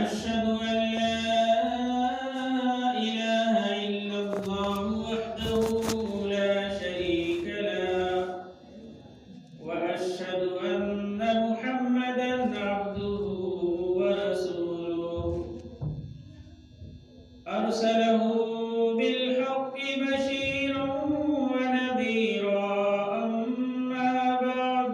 وأشهد أن لا إله إلا الله وحده لا شريك له وأشهد أن محمدا عبده ورسوله أرسله بالحق بشيرا ونذيرا أما بعد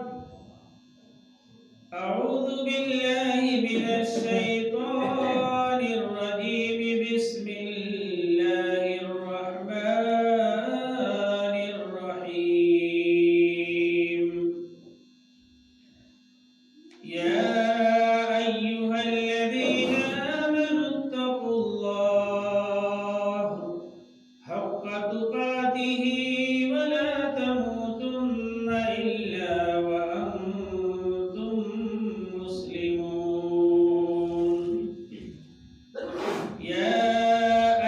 أعوذ بالله من الشيطان الرجيم بسم الله الرحمن الرحيم يا أيها الذين آمنوا اتقوا الله حق تقاته ولا تموتن إلا وأنتم مسلمون يا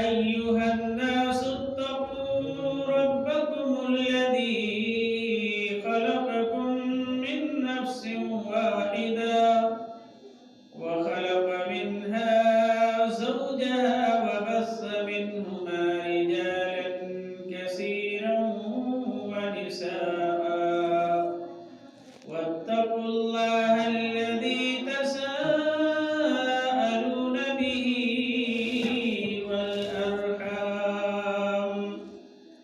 أيها الناس اتقوا ربكم الذي خلقكم من نفس واحدة وخلق منها زوجها وبث منهما رجالا كثيرا ونساء واتقوا الله الذي تساءلون به والأرحام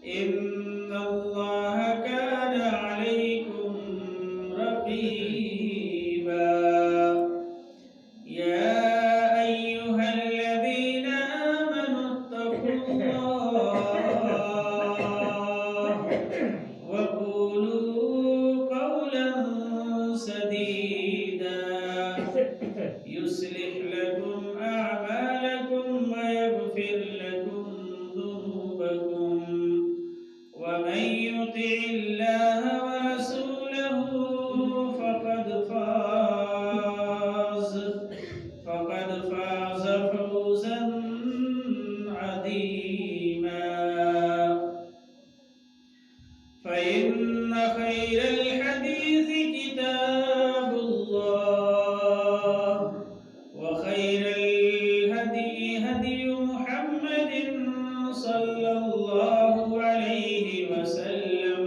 إن الله كان عليكم رقيبا يا أيها الذين آمنوا اتقوا الله وقولوا قولا سديدا يصلح لكم أعمالكم ويغفر لكم ذنوبكم ومن يطع الله ورسوله فقد فاز فوزا عظيما فإن خير الحديث كتاب الله وخير الهدي هدي محمد صلى الله عليه وسلم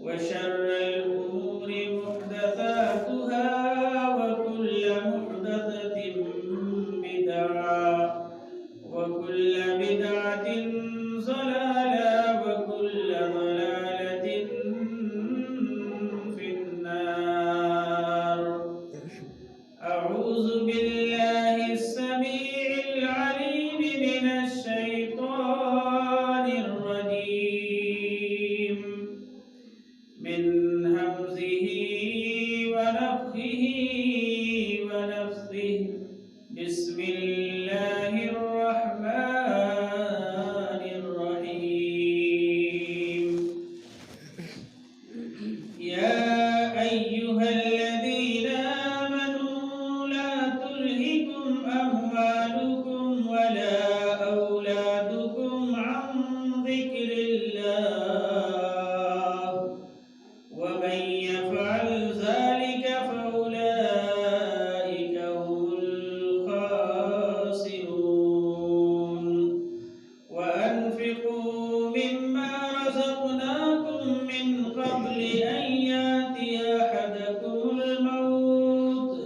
وشر الأمور محدثاتها وكل محدثة بدعة وكل بدعة ضلالة وكل ضلالة في النار أعوذ بالله السميع العليم من الشيطان الرجيم من همزه ونفخه ونفثه بسم الله الرحمن الرحيم يا أيها الذين آمنوا لا تلهكم أموالكم ولا أولادكم عن ذكر الله ومن يفعل ذلك فأولئك هم الخاسرون وأنفقوا مما رزقناكم من قبل أن يأتي أحدكم الموت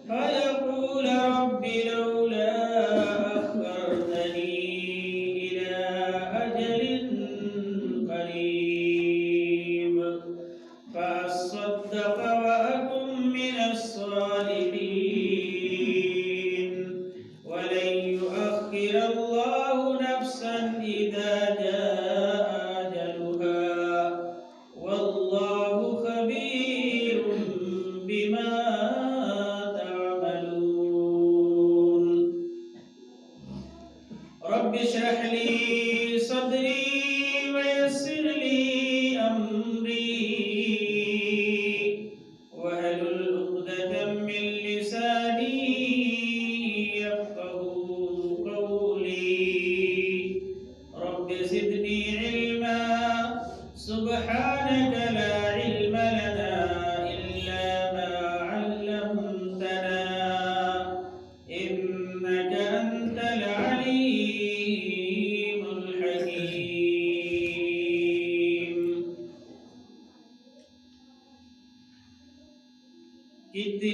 فيقول رب لولا أخرتني إلى أجل قريب فأصدق وأكن من الصالحين ولن يؤخر الله نفسا إذا جاء أجلها والله خبير بما تعملون رب اشرح لي صدري ويسر لي أمري واحلل عقدة من لساني يفقهوا قولي رب زدني علما سبحانك لا علم لنا إلا ما علمتنا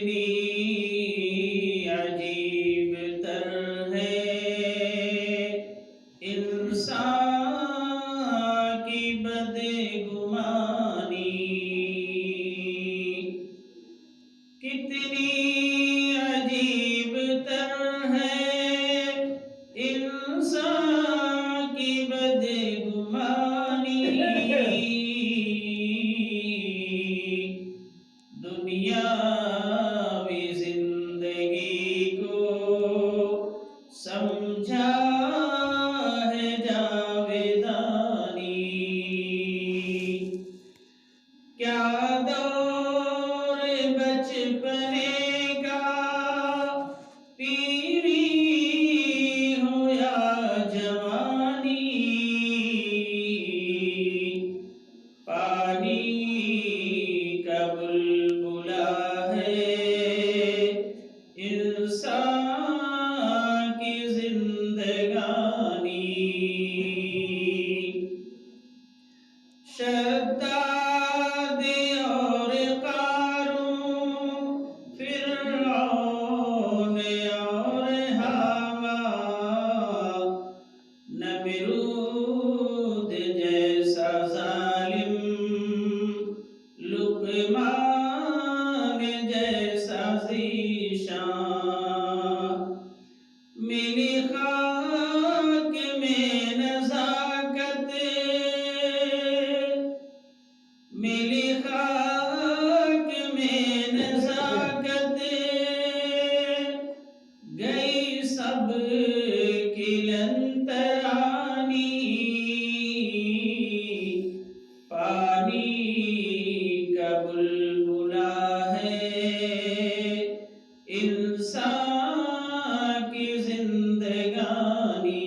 کتنی عجیب تر ہے انسان کی بدگمانی، کتنی عجیب تر ہے انسان کی بدگمانی، دنیاوی زندگی کو سمجھا ہے جاویدانی، کیا دور بچپنے کا پیری ہو یا جوانی، پانی کا بلبلا ہے انسان کی زندگانی، شداد اور قارون، فرعون اور حامان، نمرود جیسا ظالم، لقمان جیسا ذیشان، ملی خاک میں نزاکت، ملی خاک میں نزاکت، گئی سب کی لنترانی، پانی کا بلبلا ہے انسان کی زندگانی۔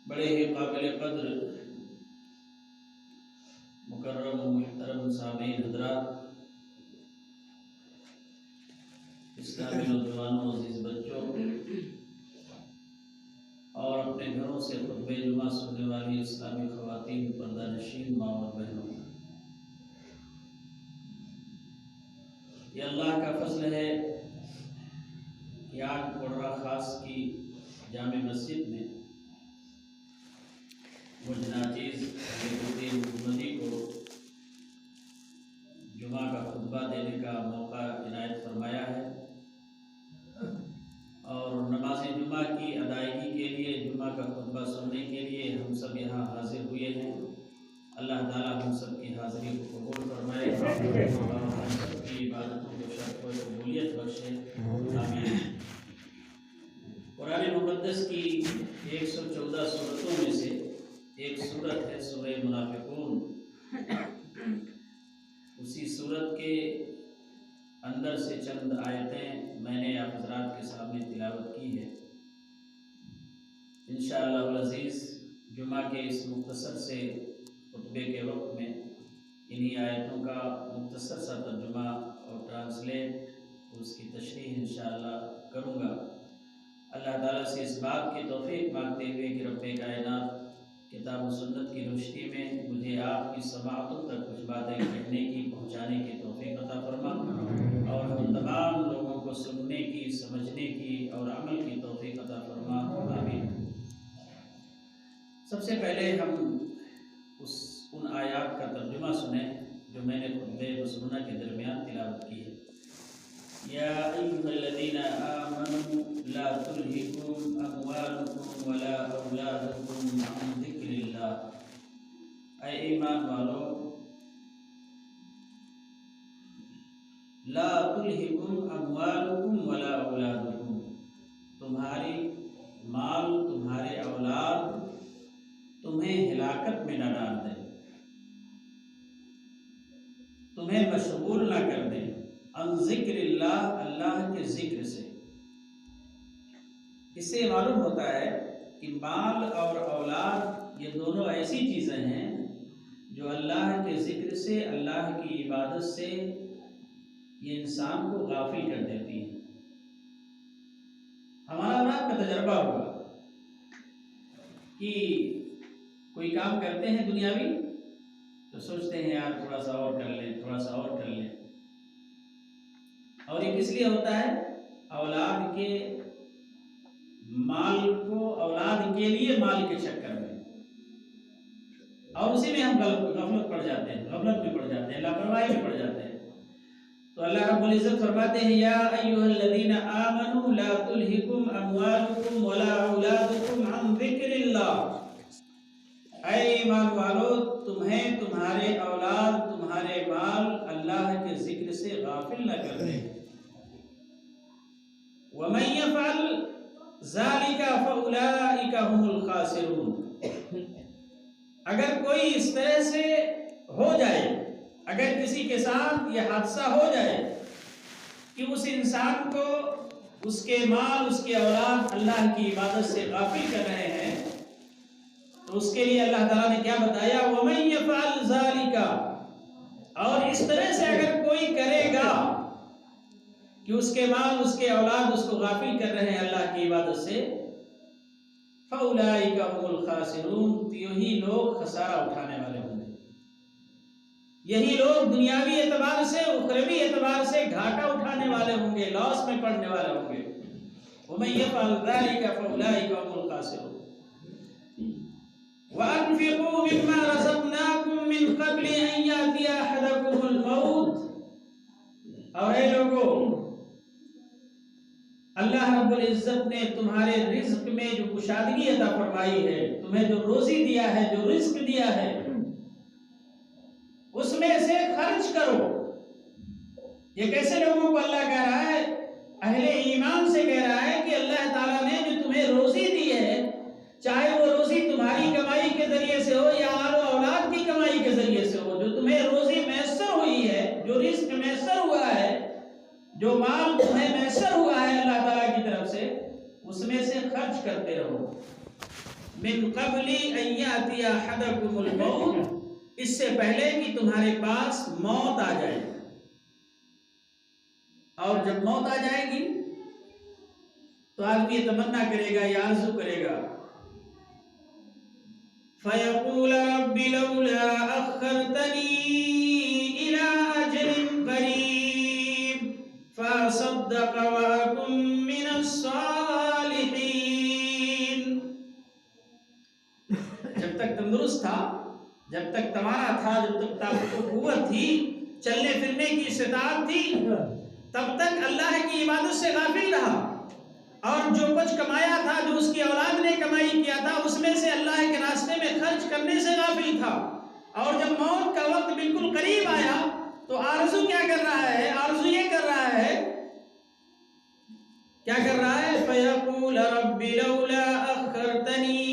بڑے ہی قابل قدر مکرم و محترم سامعین حضرات، اسلامی نوجوانوں، عزیز بچوں اور اپنے گھروں سے خطبہ جمعہ سننے والی اسلامی خواتین، پردہ نشین ماں اور بہنوں، یہ اللہ کا فضل ہے کہ آج کوڑرا خاص کی جامع مسجد میں مجھ ناچیز الدین محمدی کو جمعہ کا خطبہ دینے کا موقع عنایت فرمایا ہے، اور نماز جمعہ کی ادائیگی کے لیے، جمعہ کا خطبہ سننے کے لیے ہم سب یہاں حاضر ہوئے ہیں۔ اللہ تعالیٰ ہم سب کی حاضری کو قبول فرمائے اور ہم سب کی عبادتوں کو شرف و قبولیت بخشے، آمین۔ قرآن مقدس کی 114 سورتوں میں سے ایک سورت ہے سورہ منافقون۔ اسی سورت کے اندر سے چند آیتیں میں نے آپ حضرات کے سامنے تلاوت کی ہے۔ انشاءاللہ العزیز جمعہ کے اس مختصر سے خطبے کے وقت میں انہی آیتوں کا مختصر سا ترجمہ اور ٹرانسلیٹ، اس کی تشریح انشاءاللہ کروں گا۔ اللہ تعالیٰ سے اس بات کی توفیق مانگتے ہوئے کہ رب کائنات کتاب و سنت کی روشنی میں مجھے آپ کی سماعتوں تک کچھ باتیں کہنے کی، پہنچانے کی توفیق عطا فرما، اور ہم تمام لوگوں کو سننے کی، سمجھنے کی اور عمل کی توفیق عطا فرما، آمین۔ سب سے پہلے ہم ان آیات کا ترجمہ سنیں جو میں نے خطبہ مسنونہ کے درمیان تلاوت کی ہے۔ یا ایھا الذین آمنوا لا تلہکم اموالکم ولا اولادکم عن ذکر اللہ، اے ایمان والو، لا تلہکم اموالکم ولا اولادکم، تمہاری مال، تمہارے اولاد تمہیں ہلاکت میں نہ ڈال دیں، تمہیں مشغول نہ کر دیں، عن ذکر اللہ، اللہ کے ذکر سے۔ اس سے معلوم ہوتا ہے کہ مال اور اولاد یہ دونوں ایسی چیزیں ہیں جو اللہ کے ذکر سے، اللہ کی عبادت سے یہ انسان کو غافل کر دیتی ہیں۔ ہمارا اور آپ کا تجربہ ہوگا کہ کوئی کام کرتے ہیں دنیاوی تو تو سوچتے ہیں یار تھوڑا سا اور کر لیں، تھوڑا سا اور کر لیں. اور یہ کس لیے ہوتا ہے؟ اولاد کے مال کو، اولاد کے لیے مال کے چکر میں، اور اسی میں ہم غفلت پڑ جاتے ہیں، غفلت میں پڑ جاتے ہیں، لاپرواہی میں پڑ جاتے ہیں. تو اللہ رب العزت فرماتے ہیں یا ایھا الذین آمنوا لا تلہکم اموالکم ولا اولادکم عن ذکر اللہ. اے ایمان والو، تمہیں تمہارے اولاد، تمہارے مال اللہ کے ذکر سے غافل نہ کر دے. وَمَن يَفْعَلْ ذَلِكَ فَأُولَٰئِكَ هُمُ الْخَاسِرُونَ. اگر کوئی اس طرح سے ہو جائے، اگر کسی کے ساتھ یہ حادثہ ہو جائے کہ اس انسان کو اس کے مال، اس کے اولاد اللہ کی عبادت سے غافل کر رہے ہیں، تو اس کے لیے اللہ تعالیٰ نے کیا بتایا؟ وَمَن يَفْعَلْ ذَلِكَ. اور اس طرح سے اگر کوئی کرے گا کہ اس کے مال، اس کے اولاد اس کو غافل کر رہے ہیں اللہ کی عبادت سے، فَأُولَٰئِكَ هُمُ الْخَاسِرُونَ. تو یہی لوگ خسارہ اٹھانے والے ہوں گے، یہی لوگ دنیاوی اعتبار سے، اخروی اعتبار سے گھاٹا اٹھانے والے ہوں گے، لاس میں پڑنے والے ہوں گے. وَمَن يَفْعَلْ ذَلِكَ فَأُولَٰئِكَ هُمُ الْخَاسِرُونَ. وَأَنفِقُوا مِمَّا رَزَقْنَاكُم مِّن قَبْلِ أَن يَأْتِيَ أَحَدَكُمُ الْمَوْتُ. اور اے لوگو، اللہ رب العزت نے تمہارے رزق میں جو کشادگی عطا فرمائی ہے، تمہیں جو روزی دیا ہے، جو رزق دیا ہے، اس میں سے خرچ کرو. یہ کیسے لوگوں کو اللہ کہہ رہا ہے؟ اہل ایمان سے کہہ رہا ہے کہ اللہ تعالیٰ نے جو تمہیں روزی دی ہے، چاہے وہ روزی تمہاری کمائی کے ذریعے سے ہو یا آل و اولاد کی کمائی کے ذریعے سے ہو، جو تمہیں روزی میسر ہوئی ہے، جو رزق میسر ہوا ہے، جو مال تمہیں میسر ہوا ہے اللہ تعالیٰ کی طرف سے، اس میں سے خرچ کرتے رہو. من قبل ان یاتی احدکم الموت. اس سے پہلے کہ تمہارے پاس موت آ جائے. اور جب موت آ جائے گی تو آدمی یہ تمنا کرے گا، یہ آرزو کرے گا، فَيَقُولَ رَبِّ لَوْلَا أَخَّرْتَنِي إِلَىٰ أَجَلٍ قَرِيبٍ فَأَصَدَّقَ وَأَكُن مِّنَ الصَّالِحِينَ. جب تک تندرست تھا، جب تک تمہارا تھا، جب تک طاقت و قوت تھی، چلنے پھرنے کی استطاعت تھی، تب تک اللہ کی عبادت سے غافل رہا، اور جو کچھ کمایا تھا، جو اس کی اولاد نے کمائی کیا تھا، اس میں سے اللہ کے راستے میں خرچ کرنے سے غافل تھا. اور جب موت کا وقت بالکل قریب آیا تو آرزو کیا کر رہا ہے؟ آرزو یہ کر رہا ہے، کیا کر رہا ہے؟ فَيَقُولَ رَبِّ لَوْلَا أَخَّرْتَنِي.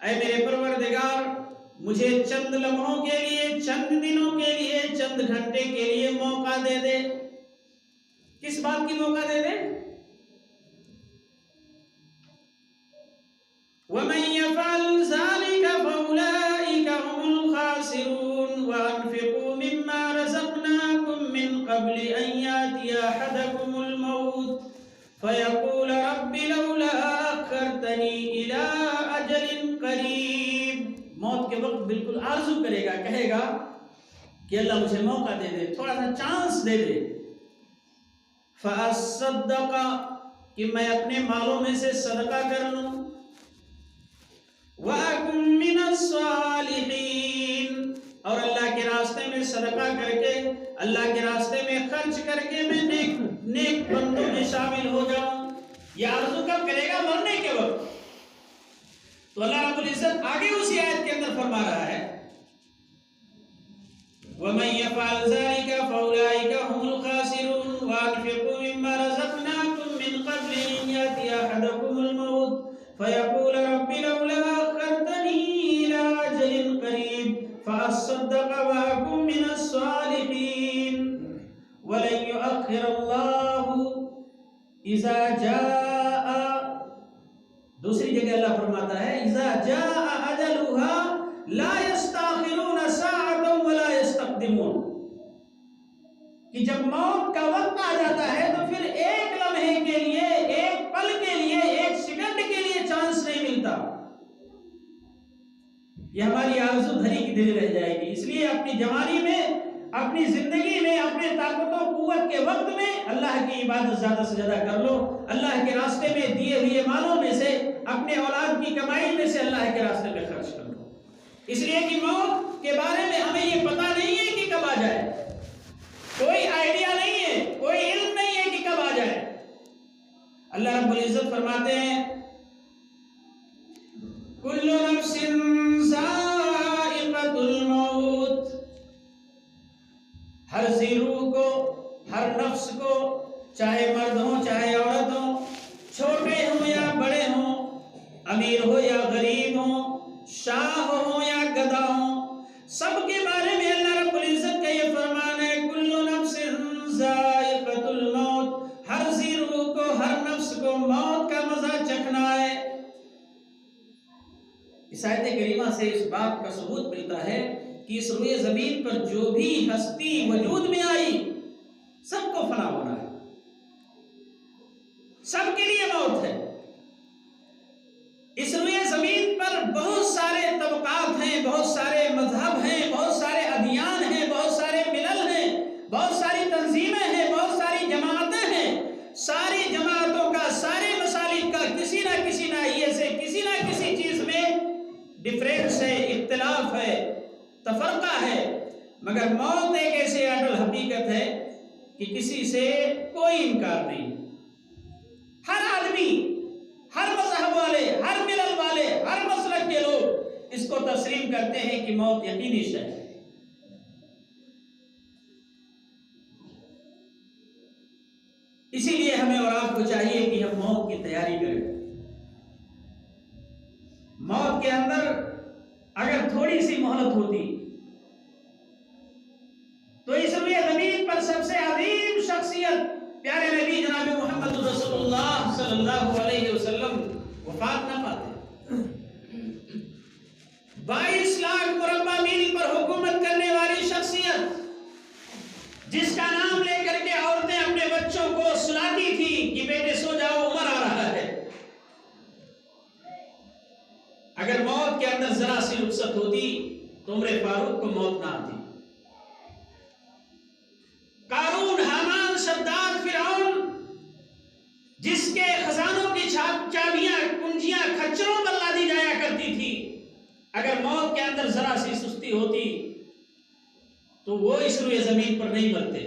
اے میرے پروردگار، مجھے چند لمحوں کے لیے، چند دنوں کے لیے، چند گھنٹے کے لیے موقع دے دے. کس بات کی موقع دے دے؟ وَمَن يَفْعَلْ ذَلِكَ فَأُولَٰئِكَ هُمُ الْخَاسِرُونَ. وَأَنفِقُوا مِمَّا رَزَقْنَاكُم مِّن قَبْلِ أَن يَأْتِيَ أَحَدَكُمُ الْمَوْتُ فَيَقُولَ رَبِّ لَوْلَا أَخَّرْتَنِي إِلَىٰ أَجَلٍ قَرِيبٍ. موت کے وقت بالکل آرزو کرے گا، کہے گا کہ اللہ مجھے موقع دے دے، تھوڑا سا چانس دے دے. فَأَصَّدَّقَ. کہ میں اپنے مالوں میں سے صدقہ کر لوں. وَأَكُن مِّنَ الصَّالِحِينَ. اور اللہ کے راستے میں صدقہ کر کے، اللہ کے راستے میں خرچ کر کے میں نیک بندوں میں شامل ہو جاؤں. یہ آرزو کب کرے گا؟ مرنے کے وقت. تو اللہ رب العزت آگے اسی آیت کے اندر فرما رہا ہے وَمَن يَفْعَلْ ذَلِكَ فَأُولَٰئِكَ هُمُ الْخَاسِرُونَ. وَأَنفِقُوا مِمَّا رَزَقْنَاكُم مِّن قَبْلِ أَن يَأْتِيَ أَحَدَكُمُ الْمَوْتُ فَيَقُولَ رَبِّ لَوْلَا أَخَّرْتَنِي إِلَىٰ أَجَلٍ قَرِيبٍ فَأَصَّدَّقَ وَأَكُن مِّنَ الصَّالِحِينَ. وَلَن يُؤَخِّرَ اللَّهُ إِذَا جَاءَ. دوسری جگہ اللہ فرماتا ہے اذا جاء اجلها لا يستأخرون ساعة ولا يستقدمون. کہ جب موت کا وقت آ جاتا ہے تو پھر ایک لمحے کے لیے، ایک پل کے لیے، ایک سیکنڈ کے لیے چانس نہیں ملتا. یہ ہماری آرزو دھری کی دل رہ جائے گی. اس لیے اپنی جوانی میں، اپنی زندگی میں، اپنے طاقت و قوت کے وقت میں اللہ کی عبادت زیادہ سے زیادہ کر لو. اللہ کے راستے میں دیے ہوئے مالوں میں سے، اپنے اولاد کی کمائی میں سے اللہ کے راستے میں خرچ کر لو. اس لیے کہ موت کے بارے میں ہمیں یہ پتہ نہیں ہے کہ کب آ جائے. کوئی آئیڈیا نہیں ہے، کوئی علم نہیں ہے کہ کب آ جائے. اللہ رب العزت فرماتے ہیں کل نفس ذائقۃ الموت. ہر ذی روح کو، ہر نفس کو، چاہے مرد ہوں چاہے عورت ہوں، چھوٹے ہوں یا بڑے ہوں، امیر ہو یا غریب ہوں، شاہ ہوں یا گدھا ہوں، سب کے بارے میں اللہ رب العزت کا یہ فرمان ہے کل نفس ذائقۃ الموت. ہر ذی روح کو، ہر نفس کو موت کا مزہ چکھنا ہے. اس آیت کریمہ سے اس بات کا ثبوت ملتا ہے کہ اس روئے زمین پر جو بھی ہستی وجود میں آئی سب کو فنا ہونا ہے، سب کے لیے موت ہے. اس روئے زمین پر بہت سارے طبقات ہیں، بہت سارے مذہب ہیں، بہت سارے ادیان ہیں، بہت سارے ملل ہیں، بہت ساری تنظیمیں ہیں، بہت ساری جماعتیں ہیں. ساری جماعتوں کا، سارے مسالک کا کسی نہ کسی ناحیے سے، کسی نہ کسی چیز میں ڈفرینس ہے، اختلاف ہے، تفرقہ ہے. مگر موت ایک ایسے اٹل حقیقت ہے کہ کسی سے کوئی انکار نہیں. ہر آدمی، ہر مذہب والے، ہر ملل والے، ہر مسلک کے لوگ اس کو تسلیم کرتے ہیں کہ موت یقینی شے ہے. اسی لیے ہمیں اور آپ کو چاہیے کہ ہم موت کی تیاری کریں. موت کے اندر اگر تھوڑی سی مہلت ہوتی تو اس روئے زمین پر سب سے عظیم شخصیت پیارے نبی جناب محمد رسول اللہ صلی اللہ علیہ وسلم وفات نہ پاتے. 22 لاکھ مربع میل پر حکومت کرنے والی شخصیت، جس کا نام لے کر کے عورتیں اپنے بچوں کو سلاتی تھی کہ بیٹے سو جاؤ، عمر آ رہا ہے. اگر موت کے اندر ذرا سی رخصت ہوتی تو عمر فاروق کو موت نہ آتی. قارون، حامان، شداد، فرعون، جس کے خزانوں کی چابیاں، کنجیاں کھچروں پر لادی جایا کرتی تھی، اگر موت کے اندر ذرا سی سستی ہوتی تو وہ اس روئے زمین پر نہیں مرتے.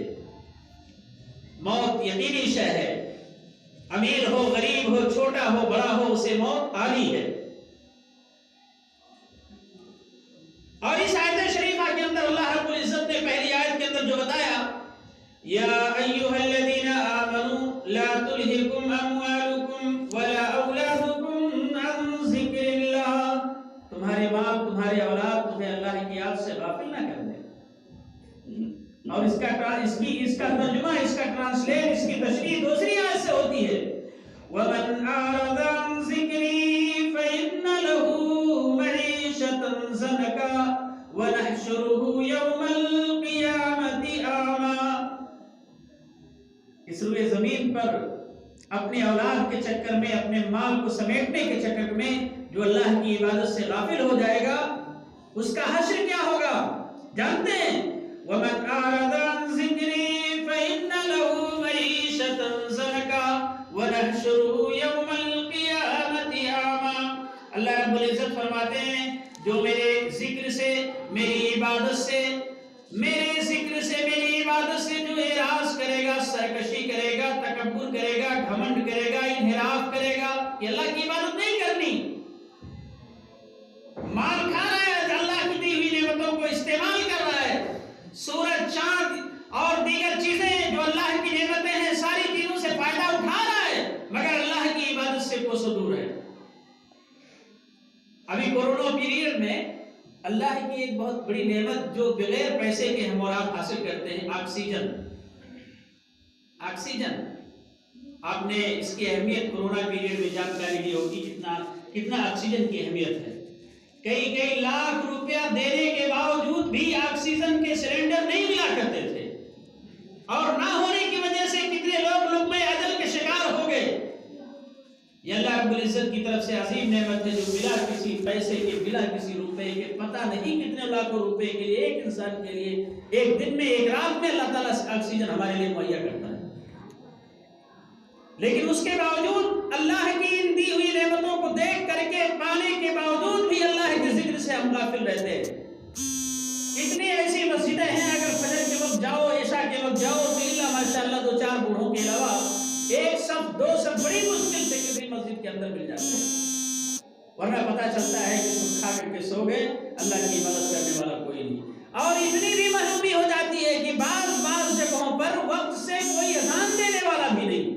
موت یقینی شے ہے. امیر ہو، غریب ہو، چھوٹا ہو، بڑا ہو، اسے موت آنی ہے. اور اس آیت شریفہ کے اندر اللہ رب العزت نے پہلی آیت کے اندر جو بتایا یا ایھا الذین آمنوا لا تلہکم اموالکم ولا اولادکم عن ذکر اللہ. تمہارے مال، تمہارے اولاد تمہیں اللہ کی یاد سے غافل نہ کر دے. اور اس کا ترجمہ، اس کا ٹرانسلیٹ، اس کی تشریح دوسری آیت سے ہوتی ہے وَمَنْ أَعْرَضَ عَنْ ذِكْرِي فَإِنَّ لَهُ مَعِيشَةً ضَنْكًا وَنَحْشُرُهُ يَوْمَ الْقِيَامَةِ أَعْمَى. اس روئے زمین پر اپنے اولاد کے چکر میں، اپنے مال کو سمیٹنے کے چکر میں جو اللہ کی عبادت سے غافل ہو جائے گا، اس کا حشر کیا ہوگا جانتے ہیں؟ وَمَنْ أَعْرَضَ عَنْ ذِكْرِي فَإِنَّ لَهُ مَعِيشَةً ضَنْكًا وَنَحْشُرُهُ يَوْمَ الْقِيَامَةِ أَعْمَى. اللہ رب العزت فرماتے ہیں جو میرے ذکر سے، میری عبادت سے، میرے ذکر سے، میری عبادت سے جو اعراض کرے گا، سرکشی کرے گا، تکبر کرے گا، گھمنڈ کرے گا، انحراف کرے گا، یہ اللہ کی عبادت نہیں کرنی. مال کھا رہا ہے، اللہ کی دی ہوئی نعمتوں کو استعمال کر رہا ہے. سورج، چاند اور دیگر چیزیں جو اللہ کی نعمتیں ہیں، ساری چیزوں سے فائدہ اٹھا رہا ہے، مگر اللہ کی عبادت سے کوسوں دور ہے. ابھی کورونا پیریڈ میں اللہ کی ایک بہت بڑی نعمت جو بغیر پیسے کے ہم اور آپ حاصل کرتے ہیں، آکسیجن. آکسیجن، آپ نے اس کی اہمیت کورونا پیریڈ میں جانکاری لی ہوگی کتنا آکسیجن کی اہمیت ہے. کئی لاکھ روپیہ دینے کے باوجود بھی آکسیجن کے سلنڈر نہیں ملا کرتے تھے، اور نہ ہونے کی وجہ سے کتنے لوگ لقمہ اجل کے شکار ہو گئے. یہ اللہ اللہ رب العزت کی طرف سے عظیم نعمت ہے جو بلا کسی پیسے کے، بلا کسی روپے کے، پتہ نہیں کتنے لاکھوں روپے کے لیے ایک انسان کے لیے ایک دن میں، ایک رات میں اللہ تعالیٰ آکسیجن ہمارے لیے مہیا کرتا ہے۔ لیکن اس کے باوجود اللہ کی ان دی ہوئی نعمتوں کو دیکھ کر کے، پانے کے باوجود بھی اللہ کے ذکر سے ہم غافل رہتے ہیں۔ کتنی ایسی مسجدیں ہیں، اگر فجر کے وقت جاؤ، عشاء کے وقت جاؤ تو اللہ ماشاءاللہ 2-4 بوڑھوں کے علاوہ ایک صف، 2 صف بڑی مشکل سے کسی مسجد کے اندر مل جاتے ہیں، ورنہ پتہ چلتا ہے کہ سب کھا کر کے سو گئے، اللہ کی مدد کرنے والا کوئی نہیں۔ اور اتنی بھی محرومی ہو جاتی ہے کہ بعض جگہوں پر وقت سے کوئی اذان دینے والا بھی نہیں۔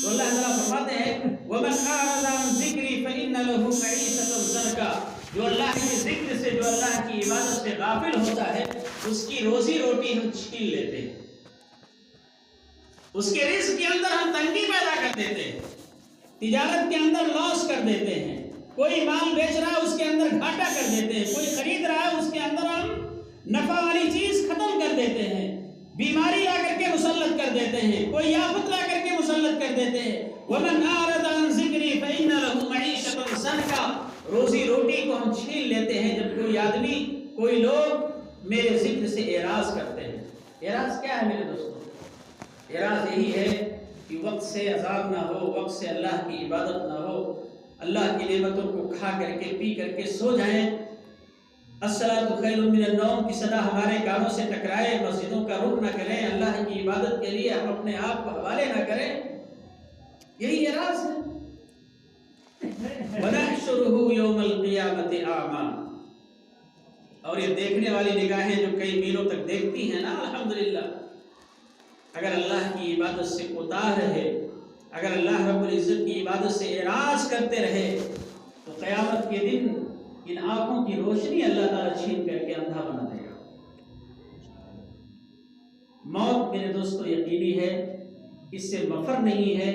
تو اللہ تعالیٰ فرماتے ہیں وَمَنْ أَعْرَضَ عَنْ ذِكْرِي فَإِنَّ لَهُ مَعِيشَةً ضَنْكًا، جو اللہ کے ذکر سے، جو اللہ کی عبادت سے غافل ہوتا ہے، اس کی روزی روٹی ہم چھین لیتے ہیں، اس کے رزق کے اندر ہم تنگی پیدا کر دیتے ہیں، تجارت کے اندر لاس کر دیتے ہیں، کوئی مال بیچ رہا ہے اس کے اندر گھاٹا کر دیتے ہیں، کوئی خرید رہا ہے اس کے اندر ہم نفع والی چیز ختم کر دیتے ہیں، بیماری لا کر کے مسلط کر دیتے ہیں، کوئی آفت لا کر کے مسلط کر دیتے ہیں۔ وَمَنْ أَعْرَضَ عَنْ ذِكْرِي فَإِنَّ لَهُ مَعِيشَةً ضَنْكًا، روزی روٹی کو ہم چھین لیتے ہیں جب کوئی آدمی، کوئی لوگ میرے ذکر سے اعراض کرتے ہیں۔ اعراض کیا ہے میرے دوستو؟ اعراض یہی ہے کہ وقت سے عذاب نہ ہو، وقت سے اللہ کی عبادت نہ ہو، اللہ کی نعمتوں کو کھا کر کے، پی کر کے سو جائیں، الصلاۃ خیر من النوم کی صدا ہمارے کانوں سے ٹکرائے، مسجدوں کا رخ نہ کریں، اللہ کی عبادت کے لیے ہم اپنے آپ کو حوالے نہ کریں، یہی اعراض ہے۔ وَنَحْشُرُهُ يَوْمَ الْقِيَامَةِ أَعْمَىٰ، اور یہ دیکھنے والی نگاہیں جو کئی میلوں تک دیکھتی ہیں نا، الحمدللہ، اگر اللہ کی عبادت سے کوتاہ رہے، اگر اللہ رب العزت کی عبادت سے اعراض کرتے رہے، تو قیامت کے دن ان آنکھوں کی روشنی اللہ تعالیٰ چھین کر کے اندھا بنا دے گا۔ موت میرے دوستو یقینی ہے، اس سے مفر نہیں ہے،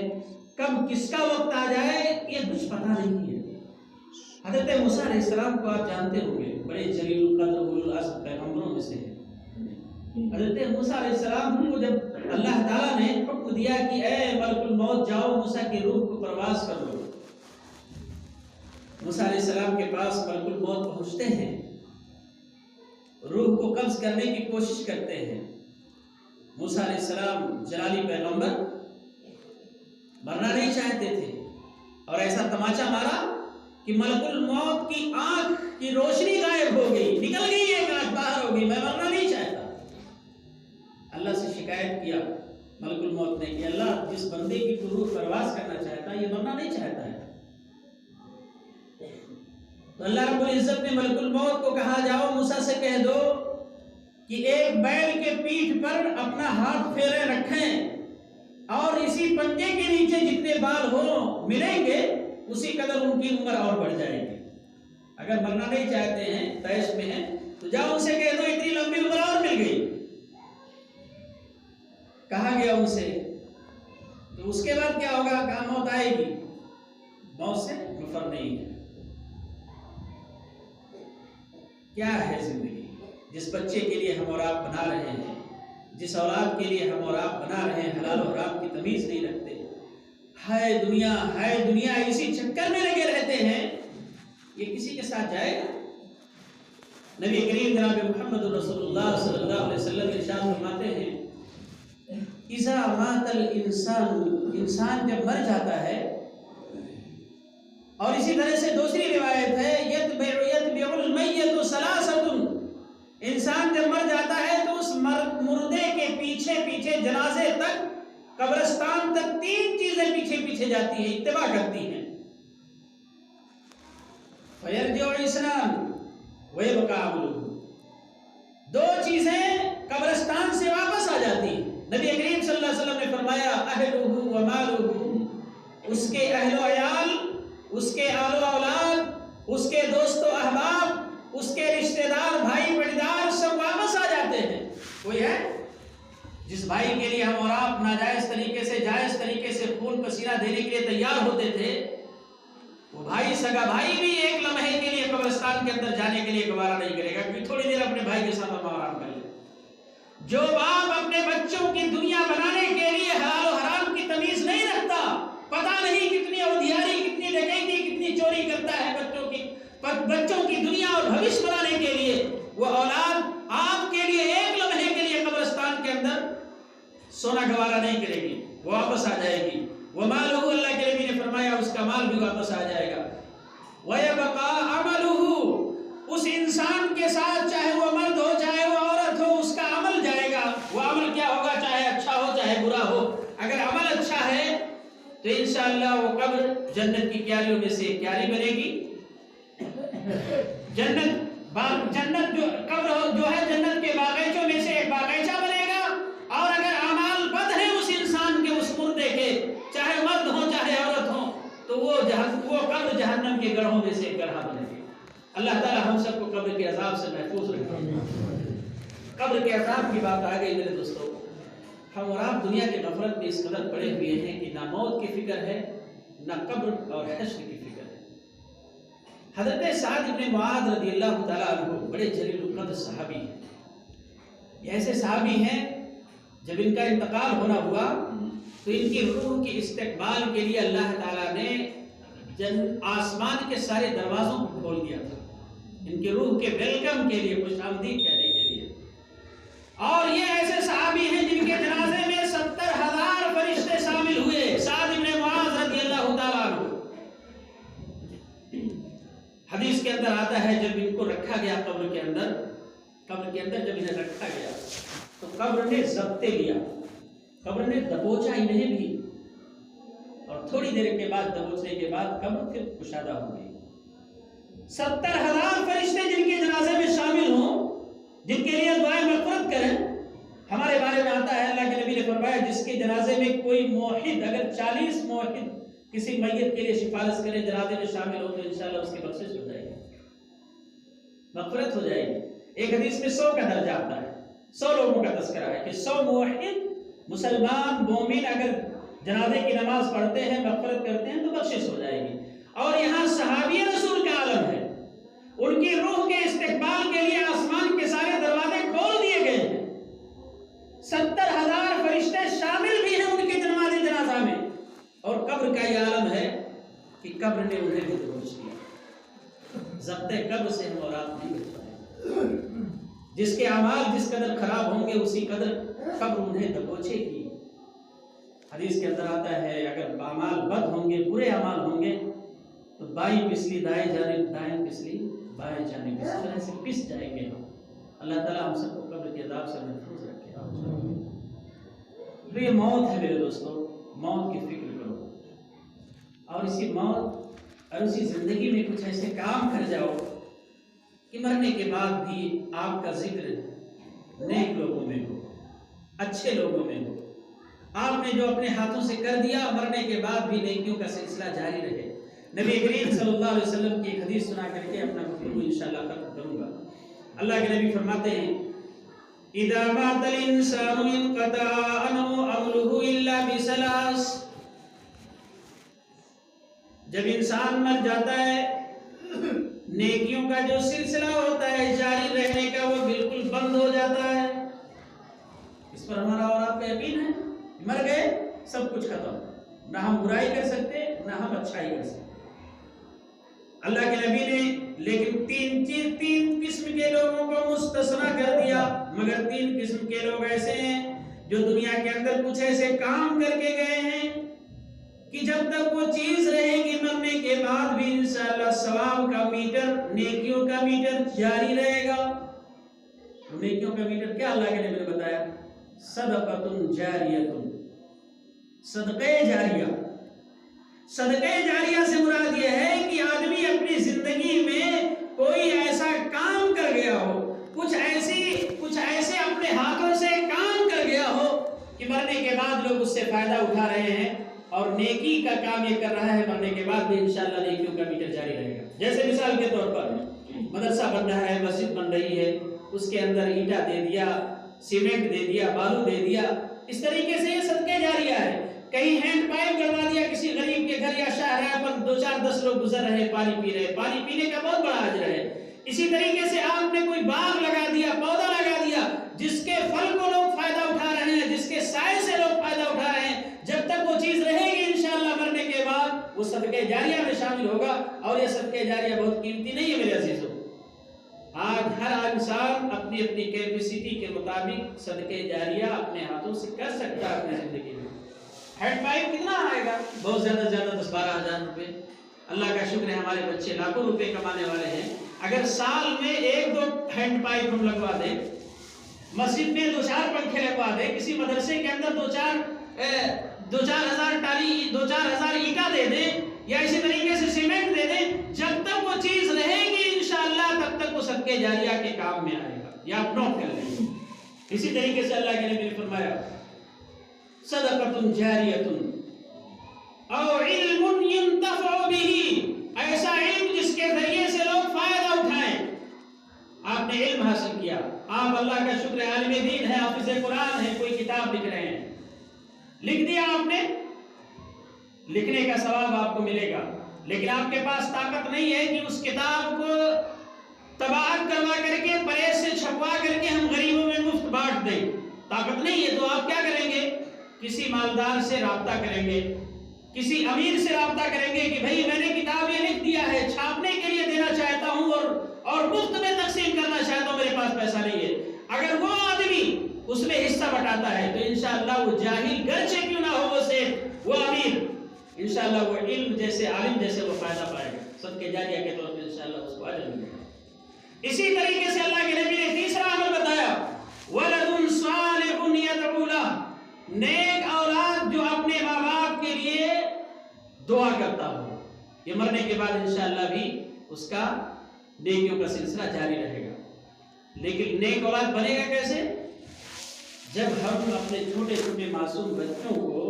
کب کس کا وقت آ جائے یہ کچھ پتہ نہیں ہے۔ حضرت موسیٰ علیہ السلام کو آپ جانتے ہوں گے، بڑے جلیل القدر اولو العزم پیغمبروں میں سے ہیں۔ حضرت موسیٰ علیہ السلام کو جب اللہ تعالیٰ نے حکم دیا کہ اے ملک الموت جاؤ موسیٰ کی روح کو پرواز کر لو، موسیٰ علیہ السلام کے پاس ملک الموت پہنچتے ہیں، روح کو قبض کرنے کی کوشش کرتے ہیں۔ موسیٰ علیہ السلام جلالی پیغمبر مرنا نہیں چاہتے تھے، اور ایسا تماچا مارا کہ ملک الموت کی آنکھ کی روشنی غائب ہو گئی، نکل گئی ایک آنکھ باہر ہو گئی، میں مرنا نہیں چاہتا۔ اللہ سے شکایت کیا ملک الموت نے کہ اللہ، جس بندے کی تو روح پرواز کرنا چاہتا ہے یہ مرنا نہیں چاہتا ہے۔ تو اللہ رب العزت نے ملک الموت کو کہا جاؤ موسیٰ سے کہہ دو کہ ایک بیل کے پیٹھ پر اپنا ہاتھ پھیرے رکھیں، اور اسی پنجے کے نیچے جتنے بال ہوں ملیں گے اسی قدر ان کی عمر اور بڑھ جائے گی۔ اگر مرنا نہیں چاہتے ہیں، تیش میں ہیں، تو جاؤ ان سے کہہ دو اتنی لمبی عمر اور مل گئی۔ کہا گیا ان سے، تو اس کے بعد کیا ہوگا؟ کہاں موت آئے گی، موت سے مفر نہیں ہے۔ کیا ہے زندگی؟ جس بچے کے لیے ہم اور آپ بنا رہے ہیں، جس اولاد کے لیے ہم اور آپ بنا رہے ہیں، حلال و حرام کی تمیز نہیں رکھتے، ہائے دنیا ہائے دنیا اسی چکر میں لگے رہتے ہیں، یہ کسی کے ساتھ جائے گا؟ نبی کریم جناب محمد رسول اللہ صلی اللہ علیہ وسلم ارشاد فرماتے ہیں اذا مات الانسان، انسان جب مر جاتا ہے، اور اسی طرح سے دوسری روایت ہے یتبع المیت ثلاثۃ، انسان جب مر جاتا ہے تو اس مردے کے پیچھے پیچھے جنازے تک، قبرستان تک 3 چیزیں پیچھے پیچھے جاتی ہیں، اتباع کرتی ہیں۔ فیرجع اثنان ویبقى عملہ، 2 چیزیں قبرستان سے واپس آ جاتی ہیں۔ نبی کریم صلی اللہ علیہ وسلم نے فرمایا اہلہ و مالہ، اس کے اہل و عیال، اس کے آل و اولاد، اس کے دوست و احباب، اس کے رشتہ دار، بھائی پڑیدار، سب واپس آ جاتے ہیں۔ کوئی ہے جس بھائی کے لیے ہم اور آپ ناجائز طریقے سے، جائز طریقے سے خون پسینہ دینے کے لیے تیار ہوتے تھے، وہ بھائی، سگا بھائی بھی ایک لمحے کے لیے قبرستان کے اندر جانے کے لیے گوارا نہیں کرے گا کہ تھوڑی دیر اپنے بھائی کے ساتھ آرام کر لے۔ جو باپ اپنے بچوں کی دنیا بنانے کے لیے حلال و حرام کی تمیز نہیں رکھتا، پتہ نہیں کتنی اودھیاری، کتنی ڈکیتی، کتنی چوری کرتا ہے بچوں کی دنیا اور بھوشیہ بنانے کے لیے، وہ اولاد آپ کے لیے ایک لمحے کے لیے قبرستان کے اندر سونا گوارا نہیں کرے گی، وہ واپس آ جائے گی۔ وَمَالُهُ، اللہ کے نبی نے فرمایا اس کا مال بھی واپس آ جائے گا۔ وَيَبْقَىٰ عَمَلُهُ، اس انسان کے ساتھ چاہے وہ مرد ہو چاہے وہ عورت ہو، اس کا عمل جائے گا۔ وہ عمل کیا ہوگا؟ چاہے اچھا ہو چاہے برا ہو۔ اگر عمل اچھا ہے تو انشاءاللہ وہ قبر جنت کی کیاریوں میں سے ایک کیاری بنے گی۔ جنت جو قبر جو ہے جنت کے باغیچوں میں سے ایک باغیچہ بنے گا۔ اور اگر اعمال بد ہیں اس انسان کے، اس مردے کے، چاہے مرد ہو چاہے عورت ہو، تو وہ قبر جہنم کے گڑھوں میں سے ایک گڑھا بنے گی۔ اللہ تعالی ہم سب کو قبر کے عذاب سے محفوظ رکھے۔ قبر کے عذاب کی بات آ گئی میرے دوستوں، ہم اور آپ دنیا کے غفلت میں اس قدر پڑے ہوئے ہیں کہ نہ موت کی فکر ہے نہ قبر اور حشر کی فکر ہے۔ حضرت سعد بن معاذ رضی اللہ تعالیٰ عنہ بڑے جلیل القدر صحابی ہیں۔ یہ ایسے صحابی ہیں جب ان کا انتقال ہونا ہوا تو ان کی روح کے استقبال کے لیے اللہ تعالیٰ نے آسمان کے سارے دروازوں کو کھول دیا تھا، ان کی روح کے ویلکم کے لیے، خوش آمدید کہنے کے لیے۔ اور یہ ایسے صحابی ہیں جن کے جنازے میں 70,000 فرشتے شامل ہوئے۔ سعد بن معاذ رضی اللہ تعالیٰ عنہ، حدیث کے اندر آتا ہے جب ان کو رکھا گیا قبر کے اندر جب انہیں رکھا گیا تو قبر نے ضبطے لیا، قبر نے دبوچا انہیں بھی، اور تھوڑی دیر کے بعد دبوچنے کے بعد قبر پھر کشادہ ہو گئی۔ 70,000 فرشتے جن کے جنازے میں شامل ہوں، جن کے لیے دعائیں مغفرت کریں۔ ہمارے بارے میں آتا ہے اللہ کے نبی نے فرمایا جس کے جنازے میں کوئی موحد، اگر 40 موحد کسی میت کے لیے سفارش کرے جنازے میں شامل ہو تو انشاءاللہ اس کی بخشش ہو جائے گی، مغفرت ہو جائے گی۔ ایک حدیث میں 100 کا درجہ آتا ہے، 100 لوگوں کا تذکرہ ہے کہ 100 موحد مسلمان مومن اگر جنازے کی نماز پڑھتے ہیں، مغفرت کرتے ہیں تو بخشش ہو جائے گی۔ اور یہاں صحابی رسول کا عالم ہے، ان کی روح کے استقبال کے لیے آسمان کے سارے دروازے کھول دیے گئے ہیں۔ 70,000 فرشتے شامل بھی ہیں ان کے جنازہ میں، اور قبر کا یہ عالم ہے کہ قبر نے انہیں بھی دبوچ دیا۔ ضبط قبر سے ہم اور آپ نہیں بچ پائے۔ جس کے اعمال جس قدر خراب ہوں گے اسی قدر قبر انہیں دبوچے گی۔ حدیث کے اندر آتا ہے اگر اعمال بد ہوں گے، برے اعمال ہوں گے تو بائیں پسلی دائیں جانب، دائیں پسلی بائیں جانب، اس طرح سے پس جائیں گے ہم۔ اللہ تعالیٰ ہم سب کو قبر کے عذاب سے محفوظ رکھے۔ تو یہ موت ہے میرے دوستوں، موت کی فکر کرو، اور اسی موت اور اسی زندگی میں کچھ ایسے کام کر جاؤ کہ مرنے کے بعد بھی آپ کا ذکر نیک لوگوں میں ہو، اچھے لوگوں میں ہو۔ آپ نے جو اپنے ہاتھوں سے کر دیا، مرنے کے بعد بھی نیکیوں کا سلسلہ جاری رہے۔ نبی کریم صلی اللہ علیہ وسلم کی ایک حدیث سنا کر کے اپنا گفتگو انشاءاللہ ختم کروں گا۔ اللہ کے نبی فرماتے ہیں اذا مات الانسان انقطع عنه عمله الا بثلاث، جب انسان مر جاتا ہے نیکیوں کا جو سلسلہ ہوتا ہے جاری رہنے کا وہ بالکل بند ہو جاتا ہے۔ اس پر ہمارا اور آپ کا یقین ہے؟ مر گئے سب کچھ ختم، نہ ہم برائی کر سکتے نہ ہم اچھائی کر سکتے۔ اللہ کے نبی نے لیکن تین قسم کے لوگوں کو مستثنا کر دیا، مگر 3 قسم کے لوگ ایسے ہیں جو دنیا کے اندر کچھ ایسے کام کر کے گئے ہیں کہ جب تک وہ چیز رہے گی مرنے کے بعد بھی انشاءاللہ ثواب کا میٹر، نیکیوں کا میٹر جاری رہے گا۔ نیکیوں کا میٹر کیا اللہ کے نبی نے بتایا؟ صدقۃ جاریہ، صدقہ جاریہ۔ صدقہ جاریہ سے مراد یہ ہے کہ آدمی اپنی زندگی میں کوئی ایسا کام کر گیا ہو، کچھ ایسے اپنے ہاتھوں سے کام کر گیا ہو کہ مرنے کے بعد لوگ اس سے فائدہ اٹھا رہے ہیں، اور نیکی کا کام یہ کر رہا ہے، مرنے کے بعد بھی انشاءاللہ نیکیوں کا میٹر جاری رہے گا۔ جیسے مثال کے طور پر مدرسہ بن رہا ہے، مسجد بن رہی ہے، اس کے اندر اینٹا دے دیا، سیمنٹ دے دیا، بالو دے دیا، اس طریقے سے یہ صدقہ جاریہ ہے۔ کہیں ہینڈ پائپ کروا دیا کسی غریب کے گھر یا شاہراہ پر، 2-4-10 لوگ گزر رہے پانی پی رہے، پانی پینے کا بہت بڑا اجر ہے۔ اسی طریقے سے آپ نے کوئی باغ لگا دیا، پودا لگا دیا، جس کے پھل کو لوگ فائدہ اٹھا رہے ہیں، جس کے سائے سے لوگ فائدہ اٹھا رہے ہیں، جب تک وہ چیز رہے گی انشاءاللہ مرنے شامل ہوگا. اور یہ صدقہ جاریہ بہت قیمتی نہیں ہے میرے عزیزوں. آج ہر انسان اپنی اپنی کیپیسٹی کے مطابق صدقہ جاریہ اپنے ہاتھوں سے کر سکتا ہے اپنی زندگی میں. ہینڈ پائپ کتنا آئے گا؟ بہت زیادہ 10-12 ہزار روپے. اللہ کا شکر ہے ہمارے بچے لاکھوں روپے کمانے والے ہیں. اگر سال میں 1-2 ہینڈ پائپ ہم لگوا دیں, مسجد میں 2-4 پنکھے لگوا دیں, کسی مدرسے کے اندر 2-4 ہزار ٹالی 2-4 ہزار اینٹا دے دیں, یا اسی طریقے سے سیمنٹ دے دیں, جب تک وہ چیز رہے گی انشاءاللہ تب تک وہ صدقہ جاریہ کے کام میں آئے گا. یا آپ نوٹ کر لیں. اسی طریقے سے اللہ کے نبی نے فرمایا صدقۃ جاریۃ او علم ينتفع به, ایسا علم جس کے ذریعے سے لوگ فائدہ اٹھائیں. آپ نے علم حاصل کیا, آپ اللہ کا شکر عالم دین ہے, حافظ قرآن ہے, کوئی کتاب لکھ رہے ہیں, لکھ دیا آپ نے, لکھنے کا ثواب آپ کو ملے گا. لیکن آپ کے پاس طاقت نہیں ہے کہ اس کتاب کو طباعت کروا کر کے پریس سے چھپوا کر کے ہم غریبوں میں مفت بانٹ دیں. طاقت نہیں ہے تو آپ کیا کریں گے؟ کسی مالدار سے رابطہ کریں گے, کسی امیر سے رابطہ کریں گے کہ بھائی میں نے کتاب یہ لکھ دیا ہے, چھاپنے کے لیے دینا چاہتا ہوں اور مفت میں تقسیم کرنا چاہتا ہوں, میرے پاس پیسہ نہیں ہے. اگر وہ آدمی اس میں حصہ بٹاتا ہے تو انشاءاللہ وہ جاہل گرچہ کیوں نہ ہو, وہ سیٹھ, وہ امیر, انشاءاللہ وہ علم جیسے عالم جیسے وہ فائدہ پائے گا. صدقہ جاریہ کے طور پر انشاءاللہ اس کو اجر ملے گا. اسی طریقے سے اللہ کے نبی نے تیسرا عمل بتایا وَلَدٌ صَالِحٌ يَدْعُو لَهُ, نیک اولاد جو اپنے ماں باپ کے لیے دعا کرتا ہو. یہ مرنے کے بعد انشاءاللہ بھی اس کا نیکیوں کا سلسلہ جاری رہے گا. لیکن نیک اولاد بنے گا کیسے؟ جب ہم اپنے چھوٹے چھوٹے معصوم بچوں کو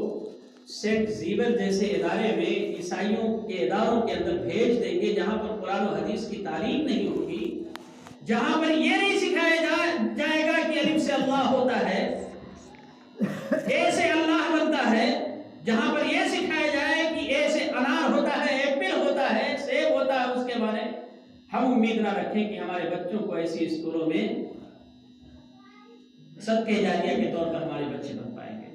سینٹ زیور جیسے ادارے میں, عیسائیوں کے اداروں کے اندر بھیج دیں گے جہاں پر قرآن و حدیث کی تعلیم نہیں ہوگی, جہاں پر یہ نہیں سکھایا جائے گا کہ الف سے اللہ ہوتا ہے, اے سے اللہ بنتا ہے, جہاں پر یہ سکھایا جائے کہ اے سے انار ہوتا ہے, ایپل ہوتا ہے, سیب ہوتا ہے, اس کے بارے ہم امید نہ رکھیں کہ ہمارے بچوں کو ایسی اسکولوں میں صدقہ جاریہ کے طور پر ہمارے بچے بن پائیں گے.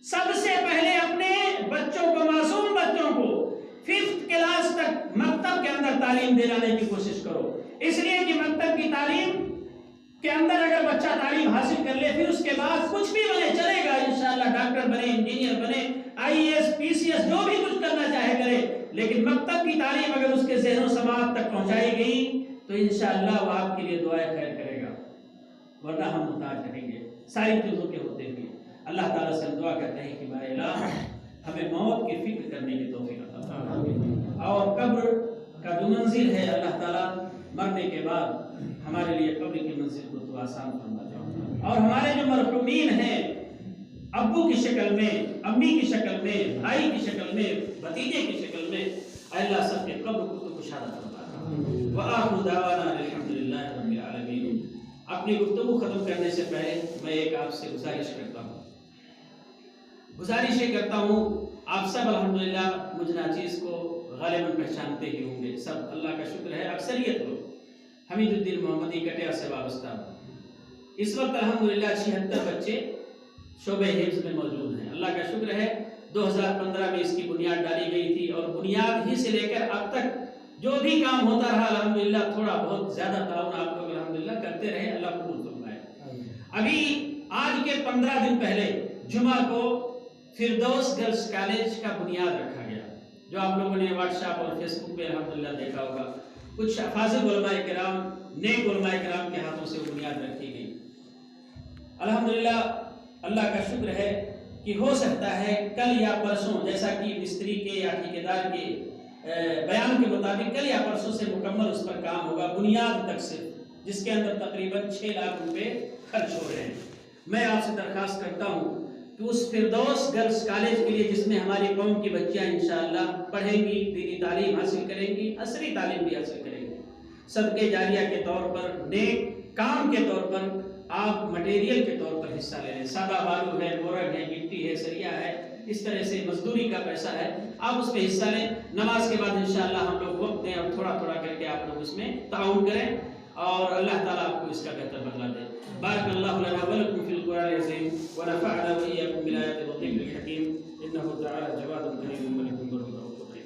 سب سے پہلے اپنے بچوں کو, معصوم بچوں کو 5th کلاس تک مکتب کے اندر تعلیم دلانے کی کوشش کرو. اس لیے کہ مکتب کی تعلیم کے اندر اگر بچہ تعلیم حاصل کر لے, پھر اس کے بعد کچھ بھی بنے چلے گا انشاءاللہ, ڈاکٹر بنے, انجینئر بنے, IAS, PCS جو بھی کچھ کرنا چاہے کرے. لیکن مکتب کی تعلیم اگر اس کے ذہن و سماعت تک پہنچائی گئی تو انشاءاللہ وہ آپ کے لیے دعائیں خیر کرے گا, ورنہ ہم محتاج رہیں گے ساری چیزوں کے ہوتے ہوئے. اللہ تعالیٰ سے ہم دعا کرتے ہیں کہ بارے الہ ہمیں موت کی فکر کرنے کی توفیق عطا فرما, اور قبر کا جو منزل ہے اللہ تعالیٰ مرنے کے بعد ہمارے لیے قبر کی منزل کو تو آسان فرما دے. اور ہمارے جو مرحومین ہیں ابو کی شکل میں, امی کی شکل میں, بھائی کی شکل میں, بھتیجے کی شکل میں, اللہ سب کے قبر کو تو کشادہ فرما دے. وآخر دعوانا الحمدللہ رب العالمین. اپنی گفتگو ختم کرنے سے پہلے میں ایک آپ سے گزارش کرتا ہوں, گزارش کرتا ہوں. آپ سب الحمدللہ مجھ ناچیز کو غالباً پہچانتے ہی ہوں گے, سب اللہ کا شکر ہے اکثریت لوگ حمید الدین محمدی کٹیا سے وابستہ. اس وقت الحمدللہ 76 بچے شعبہ حفظ میں موجود ہیں. اللہ کا شکر ہے 2015 میں اس کی بنیاد ڈالی گئی تھی, اور بنیاد ہی سے لے کر اب تک جو بھی کام ہوتا رہا الحمدللہ تھوڑا بہت زیادہ تعاون آپ لوگ الحمدللہ کرتے رہے, اللہ قبول فرمائے. ابھی آج کے 15 دن پہلے جمعہ کو فردوس گرلز کالج کا بنیاد رکھا گیا, جو آپ لوگوں نے واٹس ایپ اور فیس بک پہ الحمدللہ دیکھا ہوگا. کچھ فاضل علماء کرام, نیک علماء کرام کے ہاتھوں سے بنیاد رکھی گئی. الحمدللہ اللہ کا شکر ہے کہ ہو سکتا ہے کل یا پرسوں, جیسا کہ مستری کے یا ٹھیکیدار کے بیان کے مطابق کل یا پرسوں سے مکمل اس پر کام ہوگا, بنیاد تک سے, جس کے اندر تقریباً 6 لاکھ روپے خرچ ہو رہے ہیں. میں آپ سے درخواست کرتا ہوں کہ اس فردوس گرلز کالج کے لیے جس میں ہماری قوم کی بچیاں انشاءاللہ پڑھیں گی, دینی تعلیم حاصل کریں گی, عصری تعلیم بھی حاصل کریں گی, صدقہ جاریہ کے طور پر, نیک کام کے طور پر آپ مٹیریل کے طور پر حصہ لے لیں. سادہ بالو ہے, مورگ ہے, مٹی ہے, سریا ہے, اس طرح سے مزدوری کا پیسہ ہے, آپ اس میں حصہ لیں. نماز کے بعد انشاءاللہ ہم لوگ وقت دیں اور تھوڑا تھوڑا کر کے آپ لوگ اس میں تعاون کریں, اور اللہ تعالیٰ آپ کو اس کا بہتر بدلہ دے. بارک اللہ لنا ولکم فی القرآن العظیم ونفعنا وإياکم بالآیات والذکر الحکیم انہ تعالی جواد کریم.